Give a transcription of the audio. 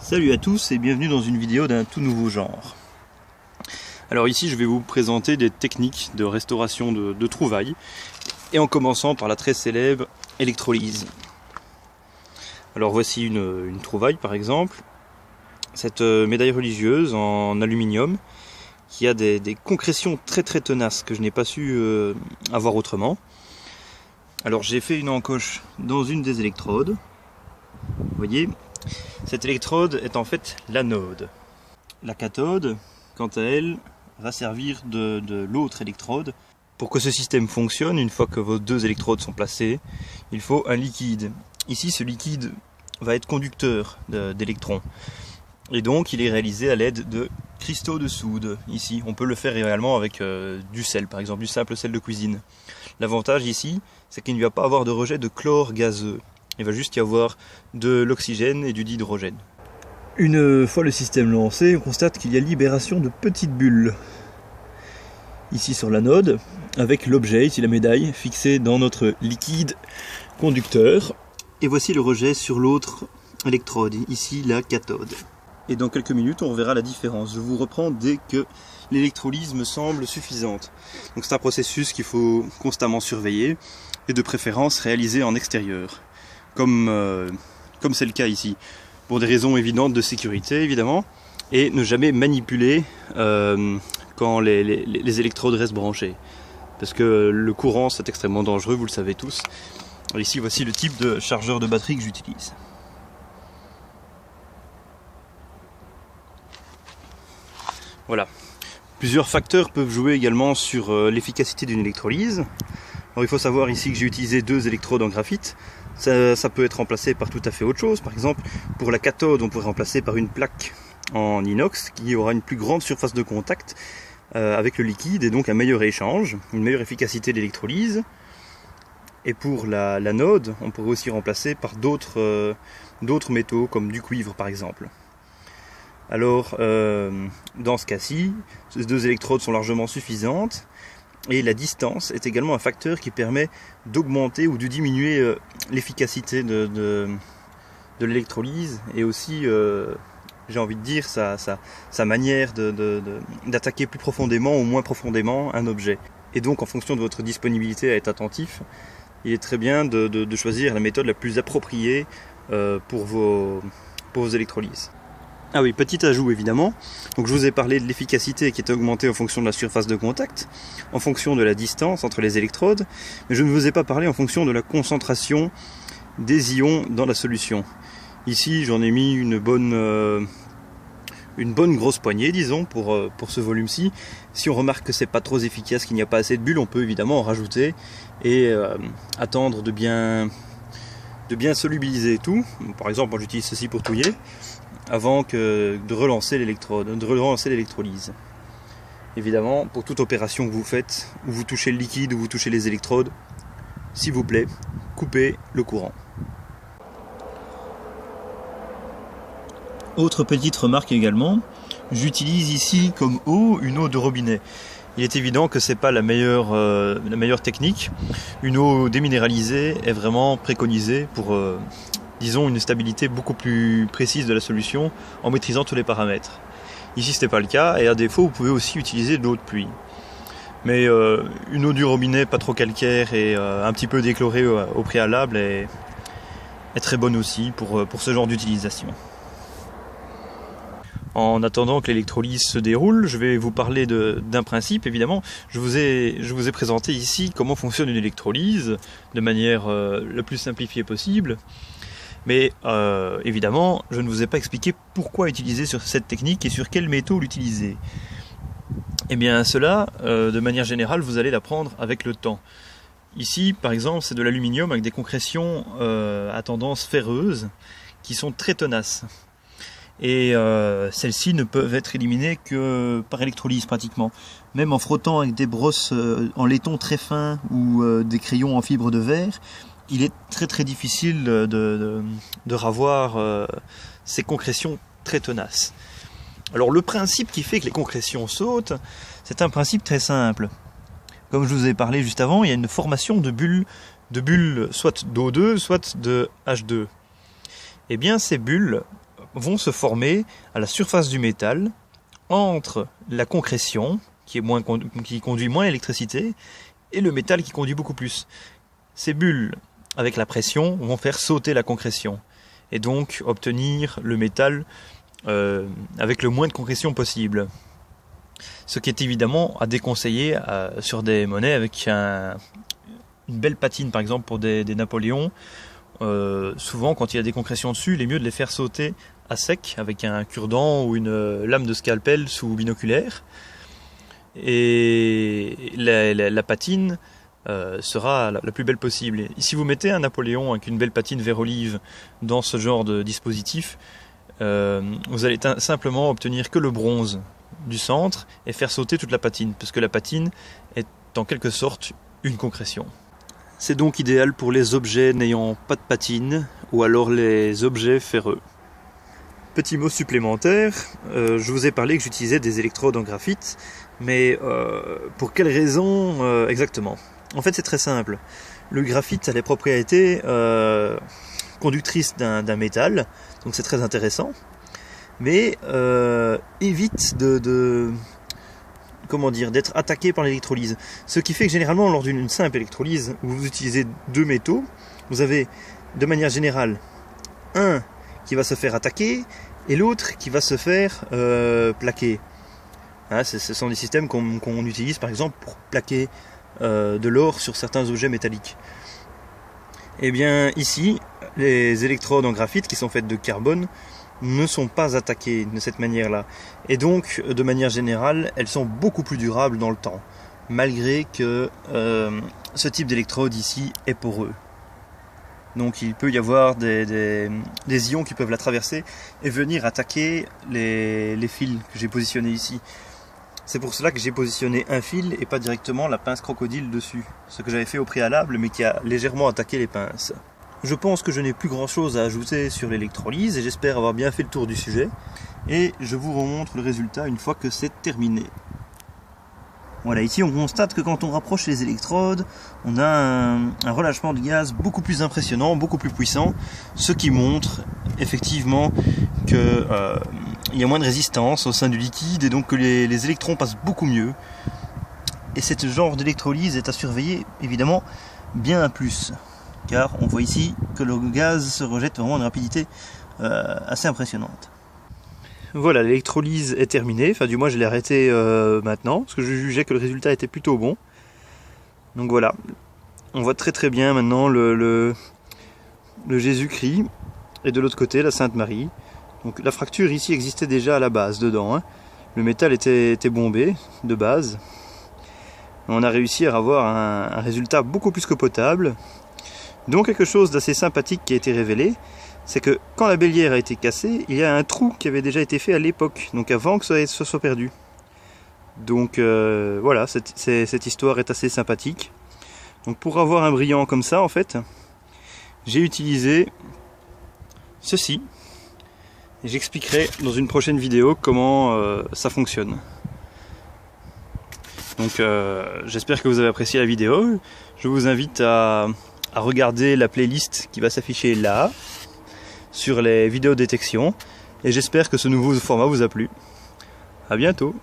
Salut à tous et bienvenue dans une vidéo d'un tout nouveau genre. Alors ici je vais vous présenter des techniques de restauration de trouvailles et en commençant par la très célèbre électrolyse. Alors voici une trouvaille par exemple, cette médaille religieuse en aluminium qui a des concrétions très tenaces que je n'ai pas su avoir autrement. Alors j'ai fait une encoche dans une des électrodes, vous voyez. Cette électrode est en fait l'anode. La cathode, quant à elle, va servir de l'autre électrode. Pour que ce système fonctionne, une fois que vos deux électrodes sont placées, il faut un liquide. Ici, ce liquide va être conducteur d'électrons. Et donc, il est réalisé à l'aide de cristaux de soude. Ici, on peut le faire réellement avec du sel, par exemple, du simple sel de cuisine. L'avantage ici, c'est qu'il ne va pas avoir de rejet de chlore gazeux. Il va juste y avoir de l'oxygène et du dihydrogène. Une fois le système lancé, on constate qu'il y a libération de petites bulles. Ici sur l'anode, avec l'objet, ici la médaille, fixée dans notre liquide conducteur. Et voici le rejet sur l'autre électrode, ici la cathode. Et dans quelques minutes, on verra la différence. Je vous reprends dès que l'électrolyse me semble suffisante. Donc c'est un processus qu'il faut constamment surveiller et de préférence réaliser en extérieur. Comme c'est le cas ici, pour des raisons évidentes de sécurité évidemment, et ne jamais manipuler quand les électrodes restent branchées, parce que le courant c'est extrêmement dangereux, vous le savez tous. Alors ici voici le type de chargeur de batterie que j'utilise. Voilà. Plusieurs facteurs peuvent jouer également sur l'efficacité d'une électrolyse. Alors il faut savoir ici que j'ai utilisé deux électrodes en graphite. Ça peut être remplacé par tout à fait autre chose. Par exemple, pour la cathode, on pourrait remplacer par une plaque en inox qui aura une plus grande surface de contact avec le liquide et donc un meilleur échange, une meilleure efficacité de l'électrolyse. Et pour l'anode, on pourrait aussi remplacer par d'autres métaux comme du cuivre par exemple. Alors, dans ce cas-ci, ces deux électrodes sont largement suffisantes. Et la distance est également un facteur qui permet d'augmenter ou de diminuer l'efficacité de l'électrolyse et aussi, j'ai envie de dire, sa manière d'attaquer plus profondément ou moins profondément un objet. Et donc en fonction de votre disponibilité à être attentif, il est très bien de choisir la méthode la plus appropriée pour vos électrolyses. Ah oui, petit ajout évidemment, donc je vous ai parlé de l'efficacité qui est augmentée en fonction de la surface de contact, en fonction de la distance entre les électrodes, mais je ne vous ai pas parlé en fonction de la concentration des ions dans la solution. Ici j'en ai mis une bonne grosse poignée disons pour ce volume-ci. Si on remarque que c'est pas trop efficace, qu'il n'y a pas assez de bulles, on peut évidemment en rajouter et attendre de bien solubiliser tout. Par exemple moi j'utilise ceci pour touiller, avant de relancer l'électrolyse. Évidemment, pour toute opération que vous faites, où vous touchez le liquide, où vous touchez les électrodes, s'il vous plaît, coupez le courant. Autre petite remarque également, j'utilise ici comme eau une eau de robinet. Il est évident que c'est pas la meilleure technique. Une eau déminéralisée est vraiment préconisée pour disons une stabilité beaucoup plus précise de la solution en maîtrisant tous les paramètres. Ici ce n'est pas le cas et à défaut vous pouvez aussi utiliser de l'eau de pluie. Mais une eau du robinet pas trop calcaire et un petit peu déchlorée au préalable est très bonne aussi pour ce genre d'utilisation. En attendant que l'électrolyse se déroule, je vais vous parler d'un principe évidemment. Je vous ai présenté ici comment fonctionne une électrolyse de manière la plus simplifiée possible. Mais évidemment, je ne vous ai pas expliqué pourquoi utiliser cette technique et sur quels métaux l'utiliser. Eh bien cela, de manière générale, vous allez l'apprendre avec le temps. Ici, par exemple, c'est de l'aluminium avec des concrétions à tendance ferreuse qui sont très tenaces. Et celles-ci ne peuvent être éliminées que par électrolyse pratiquement. Même en frottant avec des brosses en laiton très fin ou des crayons en fibre de verre, il est très difficile de ravoir ces concrétions très tenaces. Alors le principe qui fait que les concrétions sautent, c'est un principe très simple. Comme je vous ai parlé juste avant, il y a une formation de bulles soit d'O2, soit de H2. Eh bien ces bulles vont se former à la surface du métal entre la concrétion, qui conduit moins l'électricité, et le métal qui conduit beaucoup plus. Ces bulles, avec la pression, vont faire sauter la concrétion, et donc obtenir le métal avec le moins de concrétion possible. Ce qui est évidemment à déconseiller sur des monnaies avec une belle patine, par exemple pour des Napoléons. Souvent, quand il y a des concrétions dessus, il est mieux de les faire sauter à sec avec un cure-dent ou une lame de scalpel sous binoculaire. Et la patine sera la plus belle possible. Et si vous mettez un Napoléon avec une belle patine vert olive dans ce genre de dispositif, vous allez simplement obtenir que le bronze du centre et faire sauter toute la patine, parce que la patine est en quelque sorte une concrétion. C'est donc idéal pour les objets n'ayant pas de patine ou alors les objets ferreux. Petit mot supplémentaire, je vous ai parlé que j'utilisais des électrodes en graphite, mais pour quelle raison exactement? En fait, c'est très simple. Le graphite a les propriétés conductrices d'un métal, donc c'est très intéressant, mais évite d'être attaqué par l'électrolyse. Ce qui fait que généralement, lors d'une simple électrolyse où vous utilisez deux métaux, vous avez de manière générale un qui va se faire attaquer et l'autre qui va se faire plaquer. Hein, ce sont des systèmes qu'on utilise par exemple pour plaquer de l'or sur certains objets métalliques. Et bien ici, les électrodes en graphite qui sont faites de carbone ne sont pas attaquées de cette manière-là. Et donc, de manière générale, elles sont beaucoup plus durables dans le temps, malgré que ce type d'électrode ici est poreux. Donc il peut y avoir des ions qui peuvent la traverser et venir attaquer les fils que j'ai positionnés ici. C'est pour cela que j'ai positionné un fil et pas directement la pince crocodile dessus. Ce que j'avais fait au préalable, mais qui a légèrement attaqué les pinces. Je pense que je n'ai plus grand chose à ajouter sur l'électrolyse et j'espère avoir bien fait le tour du sujet. Et je vous remontre le résultat une fois que c'est terminé. Voilà, ici on constate que quand on rapproche les électrodes, on a un relâchement de gaz beaucoup plus impressionnant, beaucoup plus puissant, ce qui montre effectivement que il y a moins de résistance au sein du liquide et donc que les électrons passent beaucoup mieux. Et ce genre d'électrolyse est à surveiller évidemment bien plus, car on voit ici que le gaz se rejette vraiment à une rapidité assez impressionnante. Voilà, l'électrolyse est terminée, enfin du moins je l'ai arrêtée maintenant, parce que je jugeais que le résultat était plutôt bon. Donc voilà, on voit très très bien maintenant le Jésus-Christ, et de l'autre côté la Sainte Marie. Donc la fracture ici existait déjà à la base, dedans. Hein. Le métal était bombé de base. On a réussi à avoir un résultat beaucoup plus que potable. Donc quelque chose d'assez sympathique qui a été révélé, c'est que quand la bélière a été cassée, il y a un trou qui avait déjà été fait à l'époque, donc avant que ça soit perdu. Donc voilà, cette histoire est assez sympathique. Donc pour avoir un brillant comme ça, en fait, j'ai utilisé ceci. J'expliquerai dans une prochaine vidéo comment ça fonctionne. Donc j'espère que vous avez apprécié la vidéo. Je vous invite à regarder la playlist qui va s'afficher là, sur les vidéos détection. Et j'espère que ce nouveau format vous a plu. À bientôt.